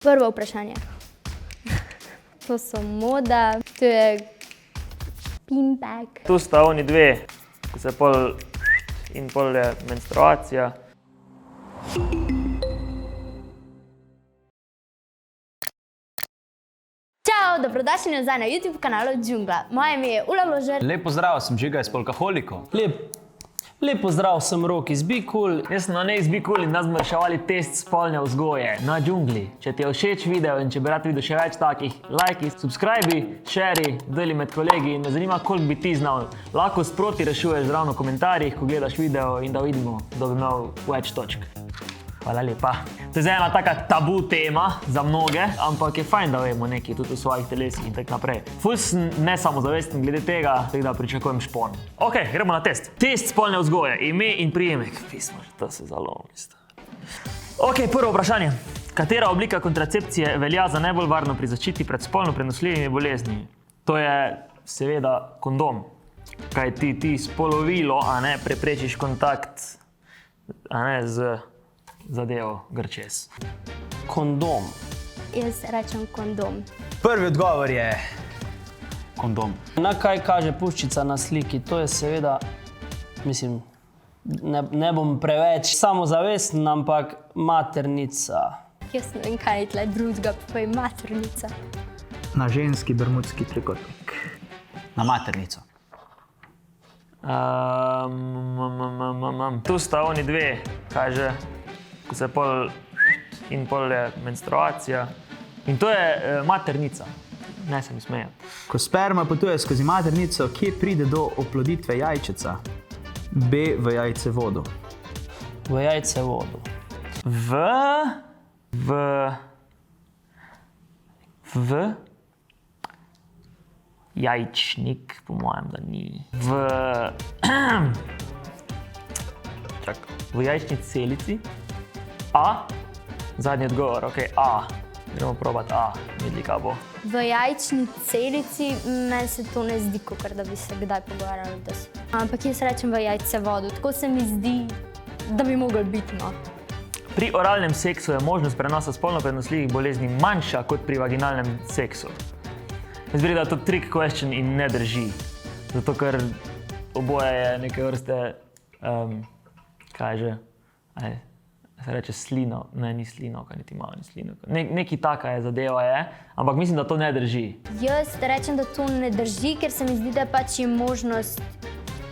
Prvo vprašanje. To so moda, to je pinback. Tu sta oni dve, ko se pol in pol je menstruacija. Čau, dobrodošli nazaj na YouTube kanalu Džungla. Moje ime je Ula Ložer. Lep pozdrav, sem Žiga iz Polkaholiko. Lep pozdrav, sem Rok iz Be Cool. Jaz sem na nej iz Be Cool in nas bomo reševali test spolne vzgoje na džungli. Če ti je všeč video in če bi rad videl še več takih, lajki, subscribi, šeri, deli med kolegi in me zanima, koliko bi ti znal. Lahko sproti rešuješ ravno v komentarjih, ko gledaš video in da vidimo, kdo bi imel več točk. Hvala lepa. To je zdaj ena taka tabu tema za mnoge, ampak je fajn, da vemo nekaj tudi v svojih telesih in tak naprej. Ful sem nesamozavesten glede tega, tako da pričakujem špon. Ok, gremo na test. Test spolne vzgoje, ime in prijemek. Pismo, to se zalomi. Ok, prvo vprašanje. Katera oblika kontracepcije velja za najbolj varno pri zaščiti pred spolno prenosljivimi boleznimi? To je seveda kondom. Kaj ti spolovilo, a ne, preprečiš kontakt, a ne, z zadevo grčes. Kondom. Jaz rečem kondom. Prvi odgovor je kondom. Na kaj kaže puščica na sliki? To je seveda, mislim, ne bom preveč samozavesten, ampak maternica. Jaz ne vem, kaj je tle drugega, pa je maternica. Na ženski bermudski trikotnik. Na maternico. Tu sta oni dve, kaže, ko se pol in pol je menstruacija. In to je maternica. Ne se mi smejem. Ko sperma potuje skozi maternico, kje pride do oploditve jajčeca? B. V jajcevodu. V jajcevodu. V jajčnik, po mojem, da ni. V jajčni celici. A. Zadnji odgovor, ok, A. Gremo probati A, videli kaj bo. V jajčni celici meni se to ne zdi, kakor da bi se kdaj pogovarjali, da so. Ampak jaz rečem v jajcevodu, tako se mi zdi, da bi mogli biti, no. Pri oralnem seksu je možnost prenosa spolno prenosljivih bolezni manjša kot pri vaginalnem seksu. Jaz bi rekel, da je to trick question in ne drži. Zato, ker oboje je neke vrste, kaj že, se reče slino, ne, ni slinovka, niti malo ni slinovka. Nekaj taka je zadeva je, ampak mislim, da to ne drži. Jaz rečem, da to ne drži, ker se mi zdi, da pač je možnost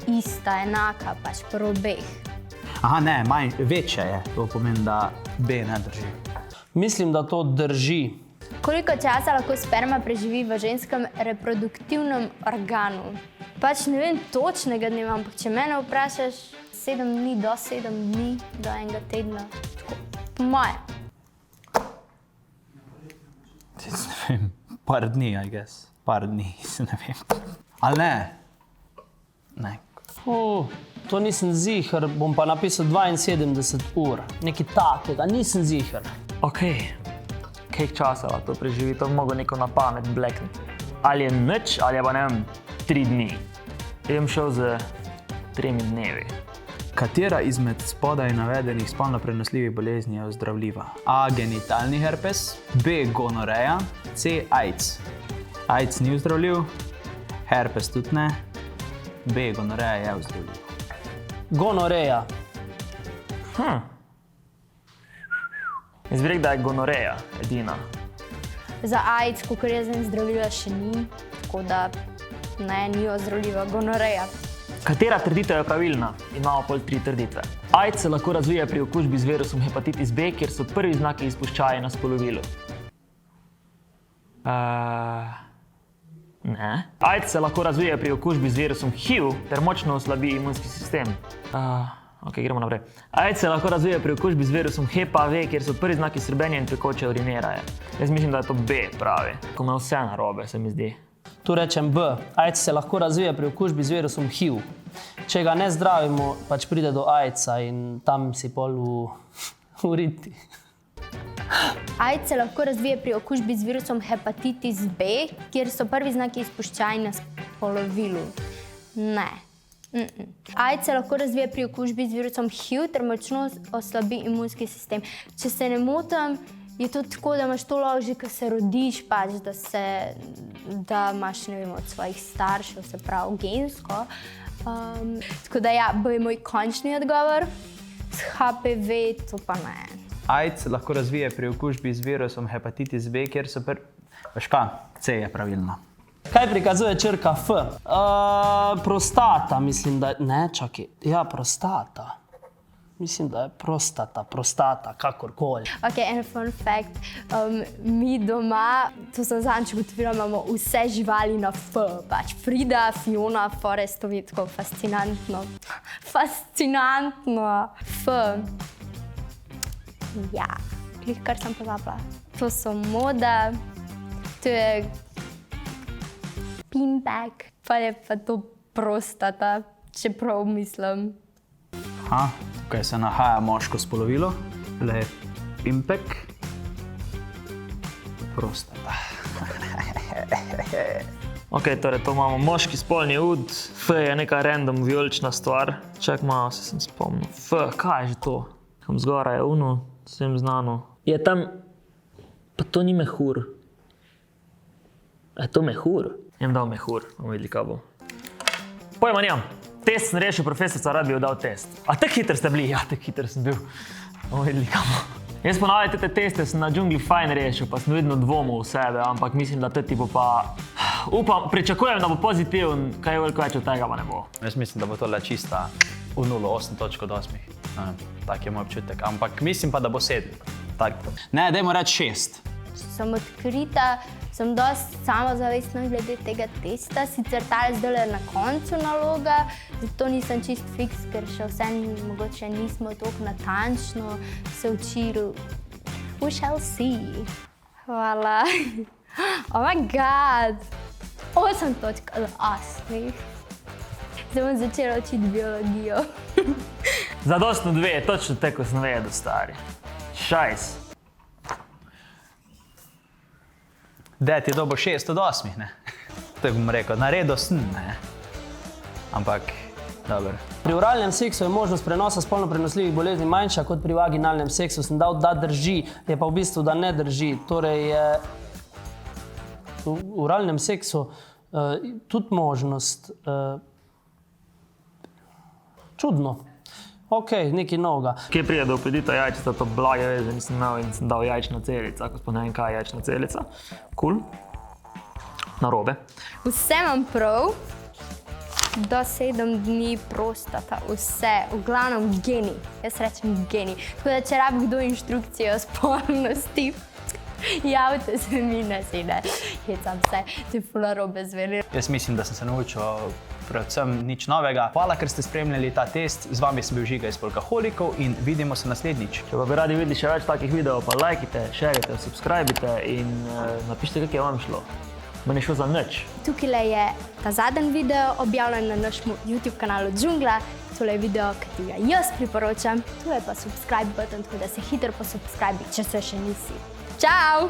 ista, enaka, pač pri obeh. Aha, ne, večja je. To pomeni, da B ne drži. Mislim, da to drži. Koliko časa lahko sperma preživi v ženskem reproduktivnem organu? Pač ne vem točnega dneva, ampak če mene vprašaš, 7 dni do 7 dni, do enega tedna. Tako, po moje. Ne vem, par dni, I guess. Par dni, se ne vem. Ali ne? Ne. To nisem ziher, bom pa napisal 72 ur. Nekaj takega, nisem ziher. Ok, kaj časa lahko to preživi, to bi mogel neko na pamet blekniti. Ali je nič, ali je pa, ne vem, 3 dni. Jaz bom šel z 3 dnevi. Katera izmed spodaj navedenih spolno prenosljivih bolezni je ozdravljiva? A. Genitalni herpes, B. Gonoreja, C. AIDS. AIDS ni ozdravljiv, herpes tudi ne, B. Gonoreja je ozdravljiv. Gonoreja. Jaz bi rekel, da je gonoreja edina. Za AIDS, kakor jaz vem, zdravila še ni, tako da ne, ni ozdravljiva gonoreja. Katera trditev je pravilna? Imamo pol 3 trditve. AIDS se lahko razvije pri okužbi z virusom hepatitis B, kjer so prvi znaki izpuščaja na spolovilu. Ne. AIDS se lahko razvije pri okužbi z virusom HIV, ter močno oslabi imunski sistem. Ok, gremo naprej. AIDS se lahko razvije pri okužbi z virusom HPV, kjer so prvi znaki srbenja in tekoče uriniraje. Jaz mislim, da je to B pravi. Ko ima vse narobe, se mi zdi. Tu rečem B. AIDS se lahko razvija pri okužbi z virusom HIV. Če ga ne zdravimo, pač pride do AIDS-a in tam si pol uriti. AIDS se lahko razvije pri okužbi z virusom hepatitis B, kjer so prvi znaki izpuščaja na spolovilu. Ne. AIDS se lahko razvije pri okužbi z virusom HIV, ter močno oslabi imunski sistem. Če se ne motim, je to tako, da imaš to lahko že, ko se rodiš, pač, da imaš, ne vem, od svojih staršev, se pravi gensko. Tako da ja, bo je moj končni odgovor. S HPV to pa ne. AIDS lahko razvije pri okužbi z virusom hepatitis B, kjer so veš kaj, C je pravilno. Kaj prikazuje črka F? Prostata, mislim, da... Ne, čakaj. Ja, prostata. Mislim, da je prostata, kakorkoli. Ok, en fun fact. Mi doma, to sem zadnjič ugotovila, imamo vse živali na F. Pač Frida, Fiona, Forest, to je tako fascinantno. Fascinantno. F. Ja, kar sem pozabila. To so moda, to je pinback, pa je pa to prostata, čeprav mislim. Aha, tukaj se nahaja moško spolovilo, le pimpek, prostata. Ok, torej to imamo moški spolni ud, F je neka random vijolična stvar. Čak malo se sem spomnil. F, kaj je že to? Tam zgoraj je uno, vsem znano. Je tam, pa to ni mehur. Je to mehur? Jem dal mehur, bomo videli, kaj bo. Pojma nimam. Test sem rešil, profesorica, rad bi jo dal test. A tako hiter ste bili? Ja, tako hiter sem bil. Bomo videli, kaj bo. Jaz ponavljate te teste sem na džungli fajn rešil, pa sem vedno dvomil v sebe, ampak mislim, da te tipo pa... Upam, pričakujem, da bo pozitiven, kaj veliko več od tega pa ne bo. Jaz mislim, da bo tole čista v 0,8 točk od 8. Tak je moj občutek, ampak mislim pa, da bo 7. Ne, dajmo reči 6. Sem odkrita, sem dosti samozavestna glede tega testa, sicer ta je zdaj na koncu naloga, zato nisem čist fiks, ker še vse mogoče nismo toliko natančno se učili. We shall see. Hvala. Oh my god. 8 točk od 8. Zdaj bom začela učiti biologijo. Zadostno 2, točno tako sem vedel, stari. Šajs. Ded je dobo 6 od 8, ne? Tako bom rekel, naredil sem, ne? Ampak, dobro. Pri oralnem seksu je možnost prenosa spolno prenosljivih bolezni manjša kot pri vaginalnem seksu. Sem dal, da drži, je pa v bistvu, da ne drži. Torej je v oralnem seksu tudi možnost čudno. Ok, nekaj novega. Kje prije do opedita jajčica, to blage veze nisem imel in sem dal jajčna celica, ko ne vem kaj je jajčna celica. Cool. Narobe. Vse imam prav, do 7 dni prostata, vse, v glavnem genij. Jaz rečem genij. Tako da če rabi kdo inštrukcijo o spolnosti, javite se mi na sede. Hecam se, te ful narobe zveri. Jaz mislim, da sem se naučil predvsem nič novega. Hvala, ker ste spremljali ta test. Z vami sem bil Žiga iz Polkaholikov in vidimo se naslednjič. Če pa bi radi videli še več takih videov, pa lajkite, šerite, subscribite in napišite, kako je vam šlo. Meni je šlo za nič. Tukaj je ta zadnji video objavljen na našem YouTube kanalu Džungla. Tole je video, ki ti ga jaz priporočam. Tu je pa subscribe button, tako da se hitro posubscribi, če se še nisi. Čau!